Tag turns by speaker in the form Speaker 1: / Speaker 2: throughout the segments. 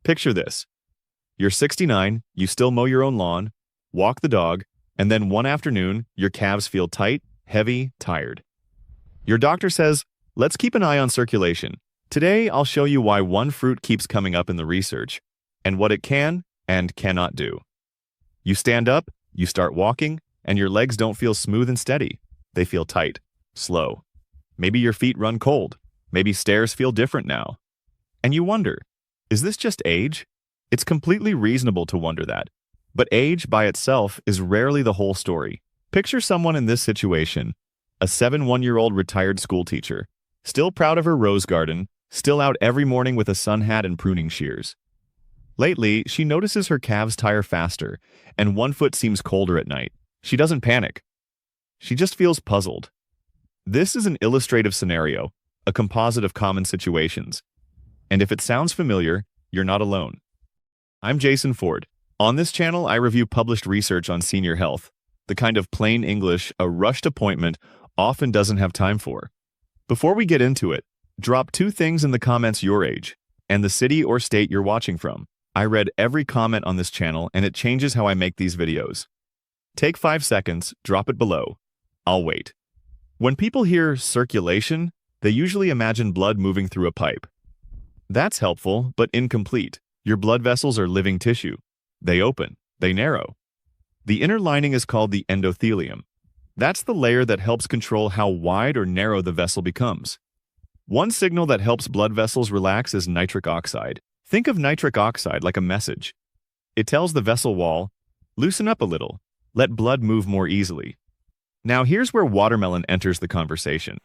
Speaker 1: Picture this. You're 69, you still mow your own lawn, walk the dog, and then one afternoon, your calves feel tight, heavy, tired. Your doctor says, let's keep an eye on circulation. Today, I'll show you why one fruit keeps coming up in the research, and what it can and cannot do. You stand up, you start walking, and your legs don't feel smooth and steady. They feel tight, slow. Maybe your feet run cold. Maybe stairs feel different now. And you wonder, is this just age? It's completely reasonable to wonder that. But age by itself is rarely the whole story. Picture someone in this situation, a 71-year-old retired school teacher, still proud of her rose garden, still out every morning with a sun hat and pruning shears. Lately, she notices her calves tire faster, and one foot seems colder at night. She doesn't panic. She just feels puzzled. This is an illustrative scenario, a composite of common situations. And if it sounds familiar, you're not alone. I'm Jason Ford. On this channel, I review published research on senior health, the kind of plain English a rushed appointment often doesn't have time for. Before we get into it, drop 2 things in the comments: your age and the city or state you're watching from. I read every comment on this channel and it changes how I make these videos. Take 5 seconds, drop it below. I'll wait. When people hear circulation, they usually imagine blood moving through a pipe. That's helpful, but incomplete. Your blood vessels are living tissue. They open, they narrow. The inner lining is called the endothelium. That's the layer that helps control how wide or narrow the vessel becomes. One signal that helps blood vessels relax is nitric oxide. Think of nitric oxide like a message. It tells the vessel wall, loosen up a little, let blood move more easily. Now here's where watermelon enters the conversation.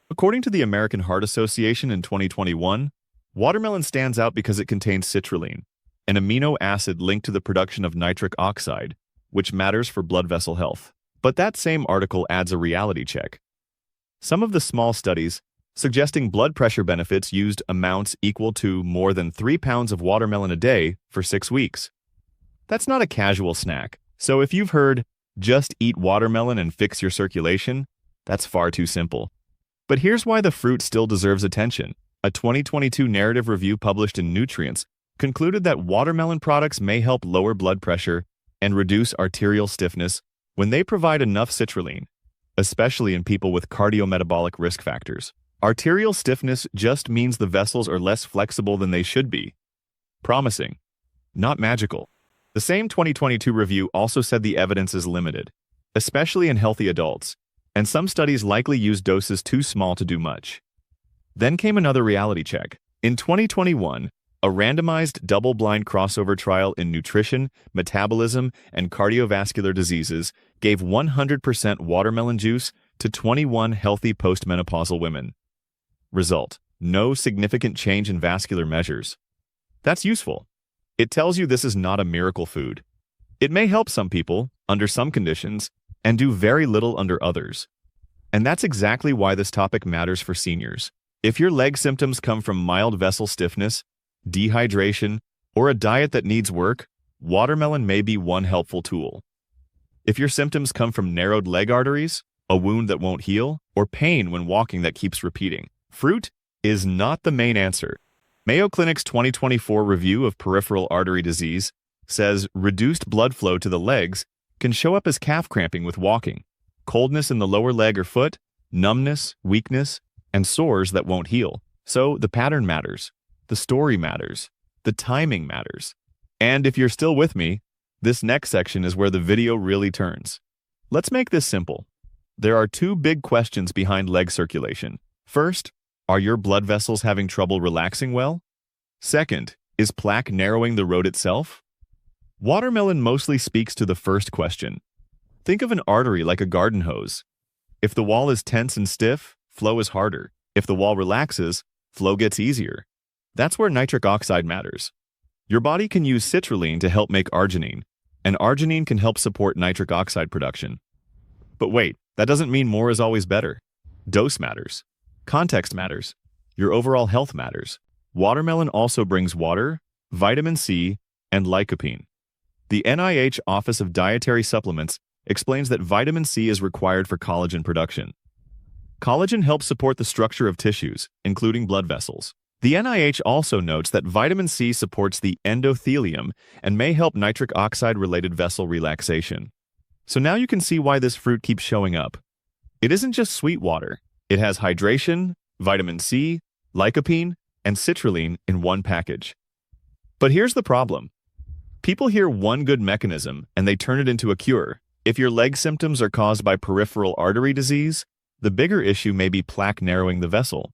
Speaker 1: According to the American Heart Association in 2021, watermelon stands out because it contains citrulline, an amino acid linked to the production of nitric oxide, which matters for blood vessel health. But that same article adds a reality check. Some of the small studies suggesting blood pressure benefits used amounts equal to more than 3 pounds of watermelon a day for 6 weeks. That's not a casual snack. So if you've heard, just eat watermelon and fix your circulation, that's far too simple. But here's why the fruit still deserves attention. A 2022 narrative review published in Nutrients concluded that watermelon products may help lower blood pressure and reduce arterial stiffness when they provide enough citrulline, especially in people with cardiometabolic risk factors. Arterial stiffness just means the vessels are less flexible than they should be. Promising, not magical. The same 2022 review also said the evidence is limited, especially in healthy adults, and some studies likely use doses too small to do much. Then came another reality check. In 2021, a randomized double-blind crossover trial in nutrition, metabolism, and cardiovascular diseases gave 100% watermelon juice to 21 healthy postmenopausal women. Result: no significant change in vascular measures. That's useful. It tells you this is not a miracle food. It may help some people, under some conditions, and do very little under others. And that's exactly why this topic matters for seniors. If your leg symptoms come from mild vessel stiffness, dehydration, or a diet that needs work, watermelon may be one helpful tool. If your symptoms come from narrowed leg arteries, a wound that won't heal, or pain when walking that keeps repeating, fruit is not the main answer. Mayo Clinic's 2024 review of peripheral artery disease says reduced blood flow to the legs can show up as calf cramping with walking, coldness in the lower leg or foot, numbness, weakness, and sores that won't heal. So the pattern matters, the story matters, the timing matters. And if you're still with me, this next section is where the video really turns. Let's make this simple. There are 2 big questions behind leg circulation. First, are your blood vessels having trouble relaxing well? Second, is plaque narrowing the road itself? Watermelon mostly speaks to the first question. Think of an artery like a garden hose. If the wall is tense and stiff, flow is harder. If the wall relaxes, flow gets easier. That's where nitric oxide matters. Your body can use citrulline to help make arginine, and arginine can help support nitric oxide production. But wait, that doesn't mean more is always better. Dose matters. Context matters. Your overall health matters. Watermelon also brings water, vitamin C, and lycopene. The NIH Office of Dietary Supplements explains that vitamin C is required for collagen production. Collagen helps support the structure of tissues, including blood vessels. The NIH also notes that vitamin C supports the endothelium and may help nitric oxide-related vessel relaxation. So now you can see why this fruit keeps showing up. It isn't just sweet water. It has hydration, vitamin C, lycopene, and citrulline in one package. But here's the problem. People hear one good mechanism and they turn it into a cure. If your leg symptoms are caused by peripheral artery disease, the bigger issue may be plaque narrowing the vessel.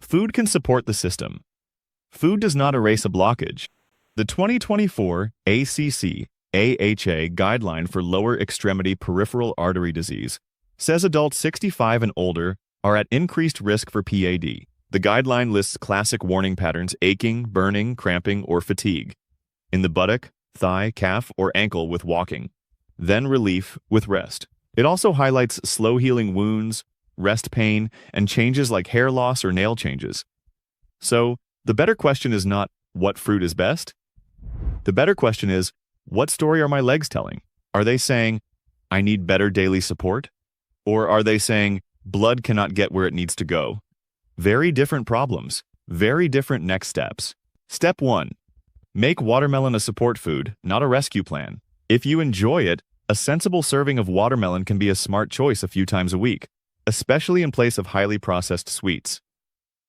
Speaker 1: Food can support the system. Food does not erase a blockage. The 2024 ACC/AHA guideline for lower extremity peripheral artery disease says adults 65 and older are at increased risk for PAD. The guideline lists classic warning patterns: aching, burning, cramping, or fatigue in the buttock, thigh, calf, or ankle with walking, then relief with rest. It also highlights slow-healing wounds, rest pain, and changes like hair loss or nail changes. So, the better question is not, what fruit is best? The better question is, what story are my legs telling? Are they saying, I need better daily support? Or are they saying, blood cannot get where it needs to go? Very different problems, very different next steps. Step 1. Make watermelon a support food, not a rescue plan. If you enjoy it, a sensible serving of watermelon can be a smart choice a few times a week, especially in place of highly processed sweets.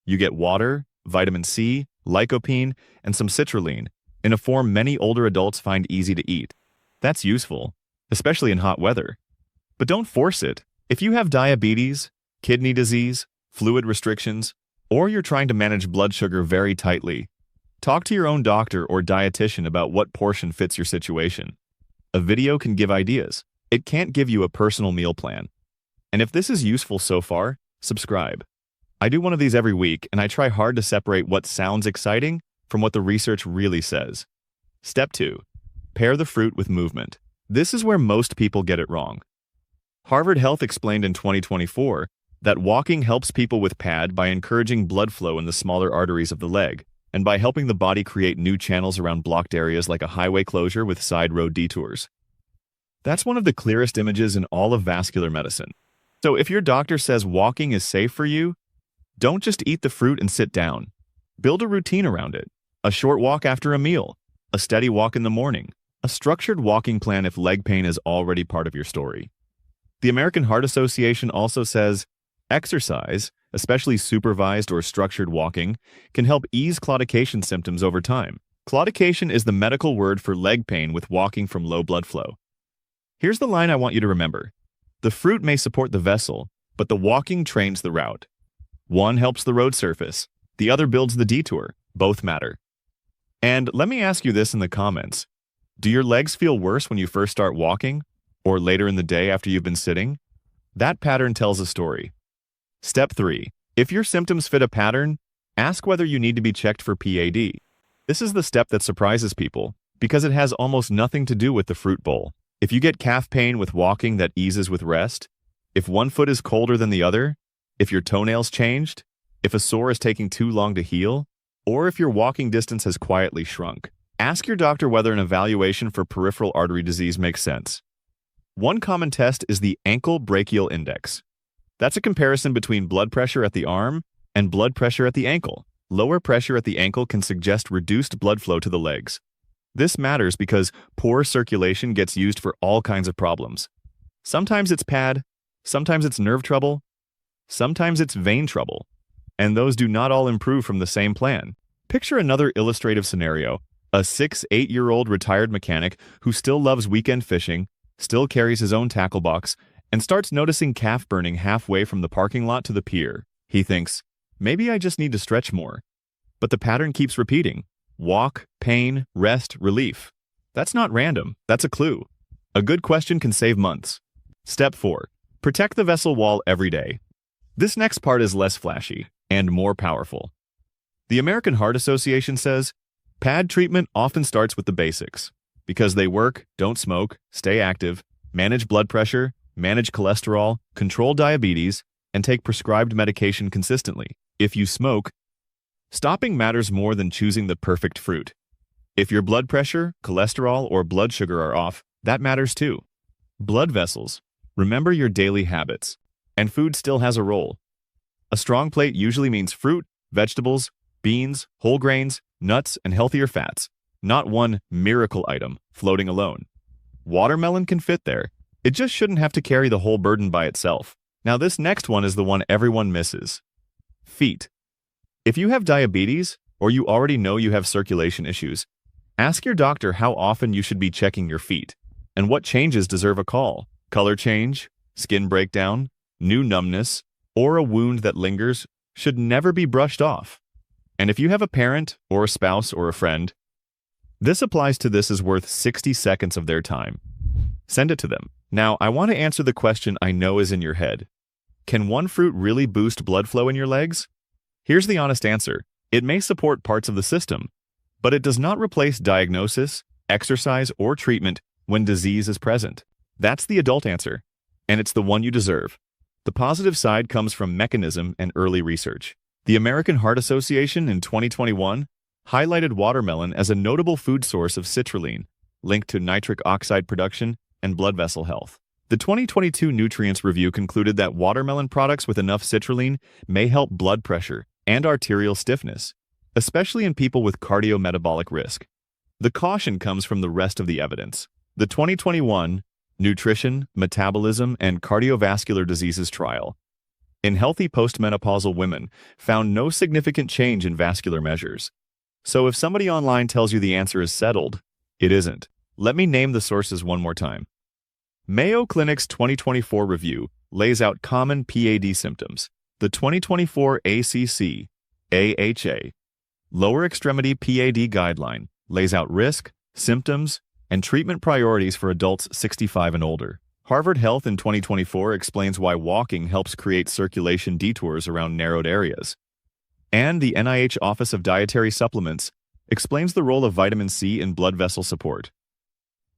Speaker 1: You get water, vitamin C, lycopene, and some citrulline, in a form many older adults find easy to eat. That's useful, especially in hot weather. But don't force it. If you have diabetes, kidney disease, fluid restrictions, or you're trying to manage blood sugar very tightly, talk to your own doctor or dietitian about what portion fits your situation. A video can give ideas. It can't give you a personal meal plan. And if this is useful so far, subscribe. I do one of these every week, and I try hard to separate what sounds exciting from what the research really says. Step 2. Pair the fruit with movement. This is where most people get it wrong. Harvard Health explained in 2024 that walking helps people with PAD by encouraging blood flow in the smaller arteries of the leg, and by helping the body create new channels around blocked areas like a highway closure with side road detours. That's one of the clearest images in all of vascular medicine. So if your doctor says walking is safe for you, don't just eat the fruit and sit down. Build a routine around it. A short walk after a meal, a steady walk in the morning, a structured walking plan if leg pain is already part of your story. The American Heart Association also says exercise, especially supervised or structured walking, can help ease claudication symptoms over time. Claudication is the medical word for leg pain with walking from low blood flow. Here's the line I want you to remember. The fruit may support the vessel, but the walking trains the route. One helps the road surface, the other builds the detour. Both matter. And let me ask you this in the comments. Do your legs feel worse when you first start walking, or later in the day after you've been sitting? That pattern tells a story. Step 3. If your symptoms fit a pattern, ask whether you need to be checked for PAD. This is the step that surprises people, because it has almost nothing to do with the fruit bowl. If you get calf pain with walking that eases with rest, if one foot is colder than the other, if your toenails changed, if a sore is taking too long to heal, or if your walking distance has quietly shrunk, ask your doctor whether an evaluation for peripheral artery disease makes sense. One common test is the ankle brachial index. That's a comparison between blood pressure at the arm and blood pressure at the ankle. Lower pressure at the ankle can suggest reduced blood flow to the legs. This matters because poor circulation gets used for all kinds of problems. Sometimes it's PAD, sometimes it's nerve trouble, sometimes it's vein trouble, and those do not all improve from the same plan. Picture another illustrative scenario: a 6-8-year-old retired mechanic who still loves weekend fishing, still carries his own tackle box, and starts noticing calf burning halfway from the parking lot to the pier. He thinks, maybe I just need to stretch more. But the pattern keeps repeating. Walk, pain, rest, relief. That's not random, that's a clue. A good question can save months. Step 4. Protect the vessel wall every day. This next part is less flashy and more powerful. The American Heart Association says, PAD treatment often starts with the basics, because they work, don't smoke, stay active, manage blood pressure, manage cholesterol, control diabetes, and take prescribed medication consistently. If you smoke, stopping matters more than choosing the perfect fruit. If your blood pressure, cholesterol, or blood sugar are off, that matters too. Blood vessels. Remember your daily habits. And food still has a role. A strong plate usually means fruit, vegetables, beans, whole grains, nuts, and healthier fats. Not one miracle item floating alone. Watermelon can fit there. It just shouldn't have to carry the whole burden by itself. Now this next one is the one everyone misses. Feet. If you have diabetes, or you already know you have circulation issues, ask your doctor how often you should be checking your feet, and what changes deserve a call. Color change, skin breakdown, new numbness, or a wound that lingers should never be brushed off. And if you have a parent, or a spouse, or a friend, this applies to this is worth 60 seconds of their time. Send it to them. Now, I want to answer the question I know is in your head. Can one fruit really boost blood flow in your legs? Here's the honest answer. It may support parts of the system, but it does not replace diagnosis, exercise, or treatment when disease is present. That's the adult answer, and it's the one you deserve. The positive side comes from mechanism and early research. The American Heart Association in 2021 highlighted watermelon as a notable food source of citrulline, linked to nitric oxide production and blood vessel health. The 2022 Nutrients Review concluded that watermelon products with enough citrulline may help blood pressure and arterial stiffness, especially in people with cardiometabolic risk. The caution comes from the rest of the evidence. The 2021 Nutrition, Metabolism, and Cardiovascular Diseases trial in healthy postmenopausal women found no significant change in vascular measures. So if somebody online tells you the answer is settled, it isn't. Let me name the sources one more time. Mayo Clinic's 2024 review lays out common PAD symptoms. The 2024 ACC/AHA Lower Extremity PAD Guideline lays out risk, symptoms, and treatment priorities for adults 65 and older. Harvard Health in 2024 explains why walking helps create circulation detours around narrowed areas. And the NIH Office of Dietary Supplements explains the role of vitamin C in blood vessel support.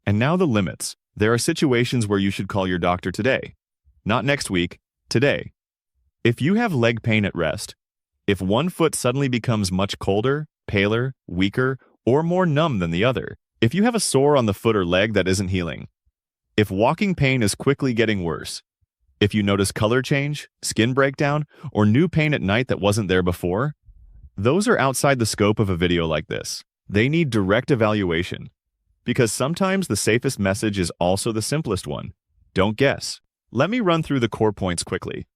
Speaker 1: And now the limits. There are situations where you should call your doctor today. Not next week, today. If you have leg pain at rest, if one foot suddenly becomes much colder, paler, weaker, or more numb than the other, if you have a sore on the foot or leg that isn't healing, if walking pain is quickly getting worse, if you notice color change, skin breakdown, or new pain at night that wasn't there before, those are outside the scope of a video like this. They need direct evaluation. Because sometimes the safest message is also the simplest one. Don't guess. Let me run through the core points quickly.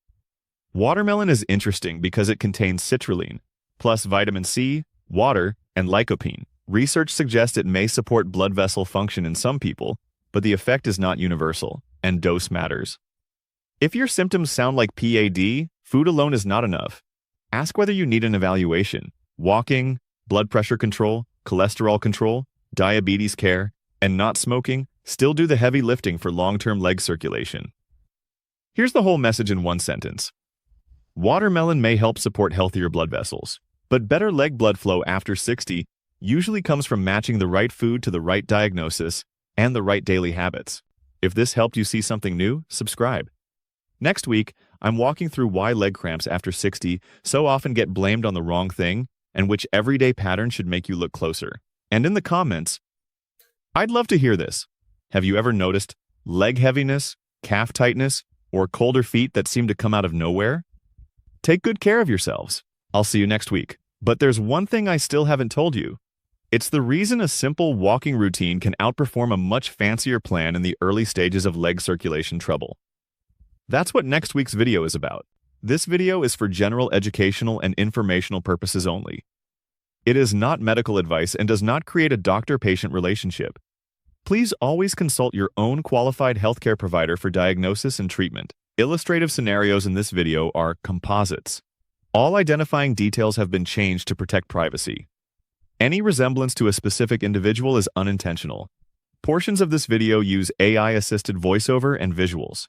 Speaker 1: Watermelon is interesting because it contains citrulline, plus vitamin C, water, and lycopene. Research suggests it may support blood vessel function in some people, but the effect is not universal, and dose matters. If your symptoms sound like PAD, food alone is not enough. Ask whether you need an evaluation. Walking, blood pressure control, cholesterol control, diabetes care, and not smoking still do the heavy lifting for long-term leg circulation. Here's the whole message in one sentence. Watermelon may help support healthier blood vessels, but better leg blood flow after 60 usually comes from matching the right food to the right diagnosis and the right daily habits. If this helped you see something new, subscribe. Next week, I'm walking through why leg cramps after 60 so often get blamed on the wrong thing and which everyday pattern should make you look closer. And in the comments, I'd love to hear this. Have you ever noticed leg heaviness, calf tightness, or colder feet that seem to come out of nowhere? Take good care of yourselves. I'll see you next week. But there's one thing I still haven't told you. It's the reason a simple walking routine can outperform a much fancier plan in the early stages of leg circulation trouble. That's what next week's video is about. This video is for general educational and informational purposes only. It is not medical advice and does not create a doctor-patient relationship. Please always consult your own qualified healthcare provider for diagnosis and treatment. Illustrative scenarios in this video are composites. All identifying details have been changed to protect privacy. Any resemblance to a specific individual is unintentional. Portions of this video use AI-assisted voiceover and visuals.